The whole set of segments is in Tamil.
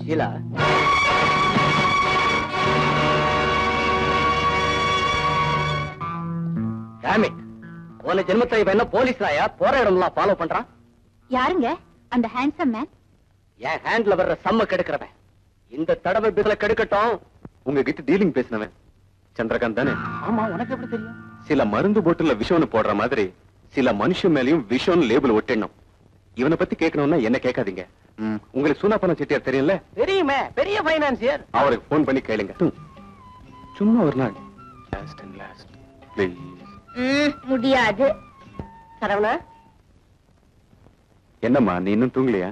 ஷீலா, போன ஜென்மத்தை என்ன போலீஸ் ராயா போற இடம்லாம் ஃபாலோ பண்றான்? யாருங்க அந்த ஹேண்ட்ஸம் மேன்? என் ஹேண்ட்ல வர்ற சம்ம கெடுக்கிறவன். இந்த தடவை பிசில கெடுக்கட்டும். உங்ககிட்ட டீலிங் பேசினவன் சந்திரகாந்த் தானே? ஆமா, உனக்கு எப்படி தெரியும்? சில மருந்து போட்டுல விஷம்னு போடுற மாதிரி சில மனுஷன் மேலயும் விஷம் லேபிள் ஒட்டிடணும். இவனை பத்தி கேட்கணும்னா என்ன கேட்காதீங்க. உங்களுக்கு சூனாப்பன செட்டியார் தெரியும்ல? தெரியுமே, பெரிய பைனான்சியர். அவருக்கு போன் பண்ணி கேளுங்க. சும்மா ஒரு நாள். Last and last please. முடியாது. சரவணா, என்னம்மா நீ இன்னும் தூங்கலையா?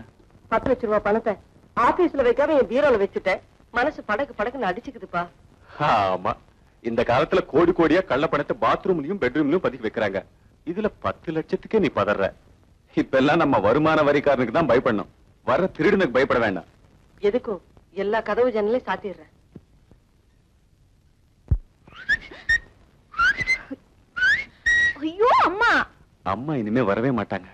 10 லட்சம் ரூபாய் பணத்தை ஆபீஸ்ல வைக்காம என் பீரோல வச்சுட்டேன். மனசு படக்குன்னு அடிச்சுக்குதுப்பா. ஆமா, இந்த காலத்துல கோடி கோடியா கள்ள பணத்தை பாத்ரூம்லயும் பெட்ரூம்லயும் பதுக்கி வைக்கிறாங்க. இதுல 10 லட்சத்துக்கே நீ பதற. இப்ப எல்லாம் நம்ம வருமான வரிக்காரனுக்கு தான் பயப்படணும், வர திருடனுக்கு பயப்பட வேண்டாம். எதுக்கும் எல்லா கதவு ஜன்னலையும் சாத்திடுறேன். ஐயோ அம்மா! அம்மா இனிமே வரவே மாட்டாங்க.